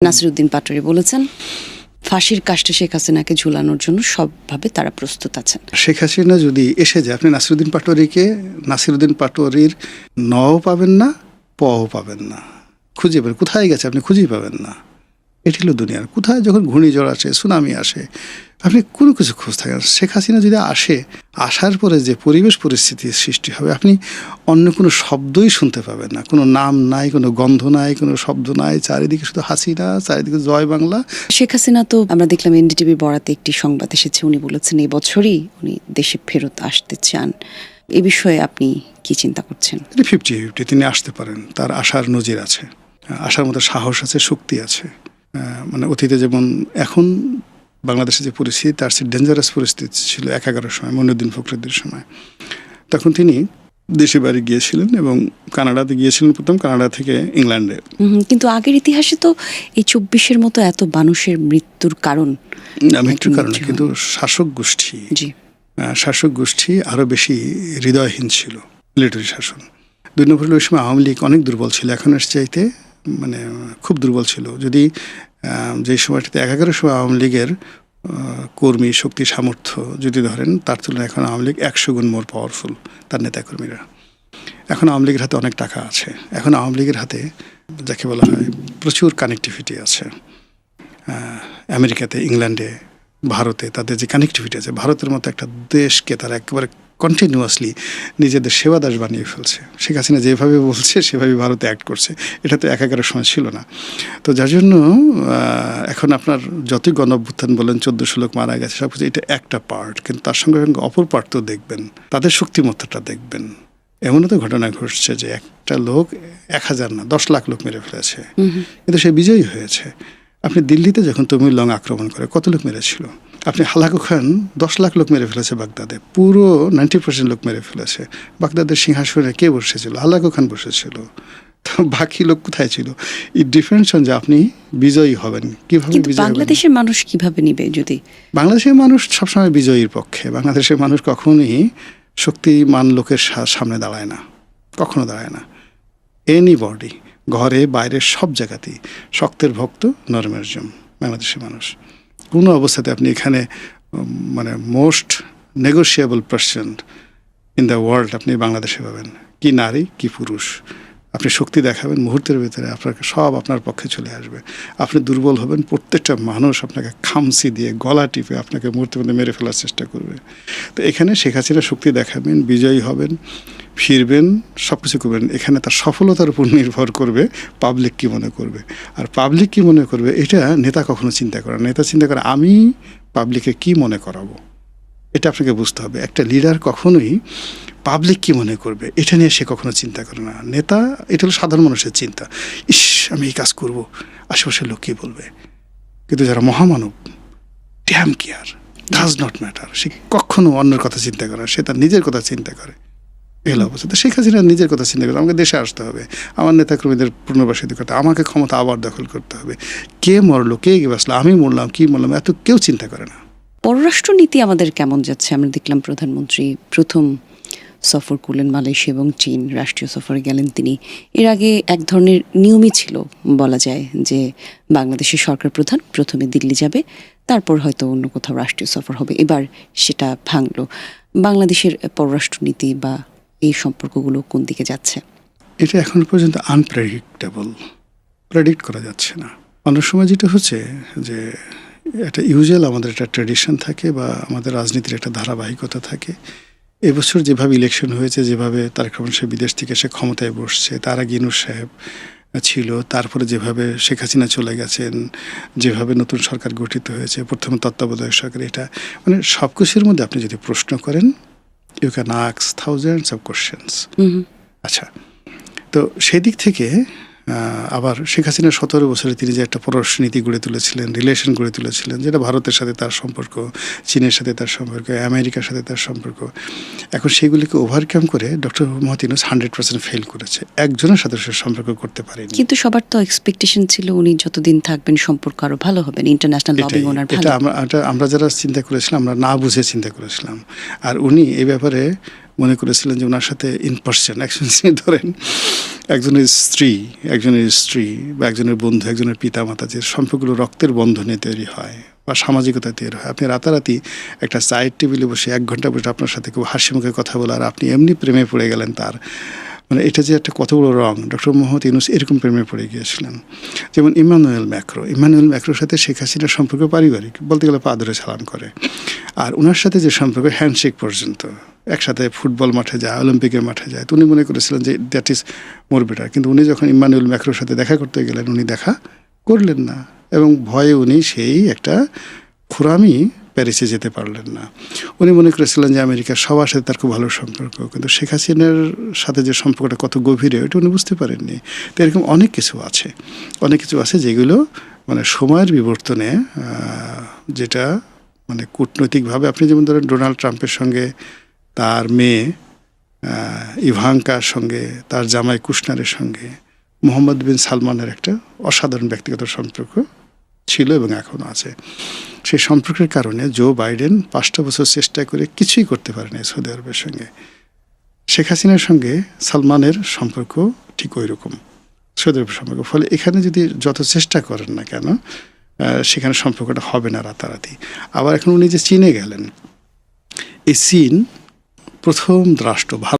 নাসিরউদ্দিন পাটোয়ারি বলেছেন, ফাঁসির কাস্টে শেখ হাসিনাকে ঝুলানোর জন্য সবভাবে তারা প্রস্তুত আছেন। শেখ হাসিনা যদি এসে যায়, আপনি নাসিরউদ্দিন পাটোয়ারির নও পাবেন না, পও পাবেন না, খুঁজে পাবেন কোথায় গেছে আপনি খুঁজেই পাবেন না। এটি হলো দুনিয়ার কোথায় যখন ঘূর্ণিঝড় আসে, সুনামি আসে, আপনি কোনো কিছু খোঁজ থাকে না। শেখ হাসিনা যদি আসার পরে যে পরিবেশ পরিস্থিতির সৃষ্টি হবে, আপনি অন্য কোনো শব্দই শুনতে পাবেন না, কোনো নাম নাই, কোনো গন্ধ নাই, কোনো শব্দ নাই, চারিদিকে শুধু হাসিনা, চারিদিকে জয় বাংলা। শেখ হাসিনা তো আমরা দেখলাম এনডিটিভি বরাতে একটি সংবাদ এসেছে, উনি বলেছেন এই বছরই উনি দেশে ফেরত আসতে চান। এ বিষয়ে আপনি কি চিন্তা করছেন? 50-50 তিনি আসতে পারেন, তার আসার নজির আছে, আসার মতো সাহস আছে, শক্তি আছে। মানে অতীতে যেমন, এখন বাংলাদেশের যে পরিস্থিতি তার চেয়ে ডেঞ্জারাস পরিস্থিতি ছিল 11 সময়, মইনুদ্দিন ফখরুদ্দিনের সময়। তখন তিনি দেশে বাড়ি গিয়েছিলেন এবং কানাডাতে গিয়েছিলেন প্রথম, কানাডা থেকে ইংল্যান্ডে। কিন্তু আগের ইতিহাসে তো এই 24-এর মতো এত মানুষের মৃত্যুর কারণ মৃত্যুর কারণে কিন্তু শাসক গোষ্ঠী আরো বেশি হৃদয়হীন ছিল, মিলিটারি শাসন। 2 নম্বর ওই সময় আওয়ামী লীগ অনেক দুর্বল ছিল, এখনের চাইতে মানে খুব দুর্বল ছিল। যদি যে সময়টাতে 11 সময় আওয়ামী লীগের কর্মী শক্তি সামর্থ্য যদি ধরেন, তার তুলনায় এখন আওয়ামী লীগ 100 গুণ মোর পাওয়ারফুল, তার নেতাকর্মীরা। এখন আওয়ামী লীগের হাতে অনেক টাকা আছে, এখন আওয়ামী লীগের হাতে যাকে বলা হয় প্রচুর কানেক্টিভিটি আছে। আমেরিকাতে, ইংল্যান্ডে, ভারতে তাদের যে কানেক্টিভিটি আছে, ভারতের মতো একটা দেশকে তারা একেবারে কন্টিনিউয়াসলি নিজেদের সেবাদাস বানিয়ে ফেলছে। শেখ হাসিনা যেভাবে বলছে সেভাবে ভারতে অ্যাক্ট করছে, এটা তো 11 সময় ছিল না। তো যার জন্য এখন আপনার যতই গণঅভ্যুত্থান বলেন, 1400 লোক মারা গেছে, সব কিছু এটা একটা পার্ট, কিন্তু তার সঙ্গে সঙ্গে অপর পার্ট তো দেখবেন, তাদের শক্তিমত্তাটা দেখবেন। এমনও তো ঘটনা ঘটছে যে একটা লোক 1000 না 10 লাখ লোক মেরে ফেলেছে, কিন্তু সে বিজয়ী হয়েছে। আপনি দিল্লিতে যখন তমিল আক্রমণ করে কত লোক মেরেছিল? আপনি হালাকু খান 10 লাখ লোক মেরে ফেলেছে বাগদাদে, পুরো 90% লোক মেরে ফেলেছে। বাগদাদের সিংহাসনে কে বসেছিল? হালাকু খান বসেছিল। তো বাকি লোক কোথায় ছিল? ইট ডিপেন্ডস অন যে আপনি বিজয়ী হবেন কিভাবে। বাংলাদেশের মানুষ কিভাবে নিবে? যদি বাংলাদেশের মানুষ সবসময় বিজয়ীর পক্ষে, বাংলাদেশের মানুষ কখনোই শক্তিমান লোকের সামনে দাঁড়ায় না, কখনো দাঁড়ায় না। এনিবডি, ঘরে বাইরে সব জায়গাতেই শক্তের ভক্ত, নরমের জম বাংলাদেশের মানুষ। কোনো অবস্থাতে আপনি এখানে মানে most negotiable person in the world আপনি বাংলাদেশে পাবেন, কি নারী কি পুরুষ। আপনি শক্তি দেখাবেন, মুহূর্তের ভিতরে আপনার পক্ষে চলে আসবে। আপনি দুর্বল হবেন, প্রত্যেকটা মানুষ আপনাকে খামসি দিয়ে গলা টিপে আপনাকে মুহূর্তের মধ্যে মেরে ফেলার চেষ্টা করবে। তো এখানে শেখ হাসিনা শক্তি দেখাবেন, বিজয়ী হবেন, ফিরবেন, সব কিছু করবেন। এখানে তার সফলতার উপর নির্ভর করবে পাবলিক কী মনে করবে। আর পাবলিক কী মনে করবে এটা নেতা কখনো চিন্তা করে না। নেতা চিন্তা করে আমি পাবলিকে কি মনে করাবো, এটা আপনাকে বুঝতে হবে। একটা লিডার কখনোই পাবলিক কি মনে করবে এটা নিয়ে সে কখনো চিন্তা করে না। নেতা, এটা হলো সাধারণ মানুষের চিন্তা, ইস আমি এই কাজ করবো, আশেপাশের লোক কী বলবে। কিন্তু যারা মহামানব, damn care, does not matter, সে কখনো অন্যের কথা চিন্তা করে না, সে তার নিজের কথা চিন্তা করে। এগুলো অবস্থা। তো শেখ হাসিনা নিজের কথা চিন্তা করে, আমাকে দেশে আসতে হবে, আমার নেতাকর্মীদের পুনর্বাসিত করতে, আমাকে ক্ষমতা আবার দখল করতে হবে। কে মরলো, কে বাঁচলো, আমি মরলাম, কি মরলাম, এত কেউ চিন্তা করে না। পররাষ্ট্রনীতি আমাদের কেমন যাচ্ছে? আমরা দেখলাম প্রধানমন্ত্রী প্রথম সফর করলেন মালয়েশিয়া এবং চীন, রাষ্ট্রীয় সফরে গেলেন তিনি। এর আগে এক ধরনের নিয়মই ছিল বলা যায় যে বাংলাদেশের সরকার প্রধান প্রথমে দিল্লি যাবে, তারপর হয়তো অন্য কোথাও রাষ্ট্রীয় সফর হবে। এবার সেটা ভাঙলো। বাংলাদেশের পররাষ্ট্রনীতি বা এই সম্পর্কগুলো কোন দিকে যাচ্ছে? এটা এখন পর্যন্ত আনপ্রেডিক্টেবল, প্রেডিক্ট করা যাচ্ছে না। অনেক সময় যেটা হচ্ছে যে এটা ইউজুয়াল আমাদের একটা ট্র্যাডিশন থাকে বা আমাদের রাজনীতির একটা ধারাবাহিকতা থাকে। এবছর যেভাবে ইলেকশন হয়েছে, যেভাবে তারেক রহমান সাহেব বিদেশ থেকে এসে ক্ষমতায় বসছে, তার আগে ইউনূস সাহেব ছিল, তারপরে যেভাবে শেখ হাসিনা চলে গেছেন, যেভাবে নতুন সরকার গঠিত হয়েছে, প্রথমে তত্ত্বাবধায়ক সরকার, এটা মানে সব কিছুর মধ্যে আপনি যদি প্রশ্ন করেন, you can ask thousands of questions. আচ্ছা, তো সেই দিক থেকে আবার শেখ হাসিনা 17 বছরে তিনি যে একটা পররাষ্ট্রনীতি গড়ে তুলেছিলেন, রিলেশন গড়ে তুলেছিলেন, যেটা ভারতের সাথে তার সম্পর্ক, চীনের সাথে তার সম্পর্ক, আমেরিকার সাথে তার সম্পর্ক, এখন সেগুলিকে ওভারকাম করে ডক্টর মোহাম্মদ ইউনূস 100% ফেল করেছে, একজনের সাথে সে সম্পর্ক করতে পারেনি। কিন্তু সবার তো এক্সপেকটেশন ছিল উনি যতদিন থাকবেন সম্পর্ক আরো ভালো হবে, ইন্টারন্যাশনাল লবিং ওনার ভালো। এটা আমরা যারা চিন্তা করেছিলাম, আমরা না বুঝে চিন্তা করেছিলাম। আর উনি এই ব্যাপারে মনে করেছিলেন যে ওনার সাথে ইন পার্সন ধরেন একজনের স্ত্রী বা একজনের বন্ধু, একজনের পিতামাতা, যে সম্পর্কগুলো রক্তের বন্ধনে তৈরি হয় বা সামাজিকতা তৈরি হয়, আপনি রাতারাতি একটা চায়ের টেবিলে বসে 1 ঘন্টা বসে আপনার সাথে খুব হাসি মুখে কথা বলা, আর আপনি এমনি প্রেমে পড়ে গেলেন তার, মানে এটা যে একটা কত বড় রং। ডক্টর মোহাম্মদ ইউনূস এরকম প্রেমে পড়ে গিয়েছিলেন। যেমন ইমানুয়েল ম্যাক্রোর সাথে শেখ হাসিনার সম্পর্ক পারিবারিক, বলতে গেলে পা ধরে সালাম করে। আর ওনার সাথে যে সম্পর্ক হ্যান্ডশেক পর্যন্ত, একসাথে ফুটবল মাঠে যায়, অলিম্পিকের মাঠে যায়, তো উনি মনে করেছিলেন যে দ্যাট ইজ মোর বেটার। কিন্তু উনি যখন ইমানুয়েল ম্যাক্রোর সাথে দেখা করতে গেলেন, উনি দেখা করলেন না, এবং ভয়ে উনি সেই একটা খোরামি প্যারিসে যেতে পারলেন না। উনি মনে করেছিলেন যে আমেরিকার সবার সাথে তার খুব ভালো সম্পর্ক, কিন্তু শেখ হাসিনার সাথে যে সম্পর্কটা কত গভীরে ওটা উনি বুঝতে পারেননি। তো এরকম অনেক কিছু আছে যেগুলো মানে সময়ের বিবর্তনে যেটা মানে কূটনৈতিকভাবে, আপনি যেমন ধরেন ডোনাল্ড ট্রাম্পের সঙ্গে তার মেয়ে ইভাঙ্কার সঙ্গে, তার জামাই কুশনারের সঙ্গে মোহাম্মদ বিন সালমানের একটা অসাধারণ ব্যক্তিগত সম্পর্ক ছিল এবং এখনও আছে। সেই সম্পর্কের কারণে জো বাইডেন 5টা বছর চেষ্টা করে কিছুই করতে পারেনি সৌদি আরবের সঙ্গে। শেখ হাসিনার সঙ্গে সালমানের সম্পর্ক ঠিক ওই রকম, সৌদি আরবের সম্পর্ক। ফলে এখানে যদি যত চেষ্টা করেন না কেন, সেখানে সম্পর্কটা হবে না রাতারাতি। আবার এখন উনি যে চীনে গেলেন, এই চীন প্রথম রাষ্ট্র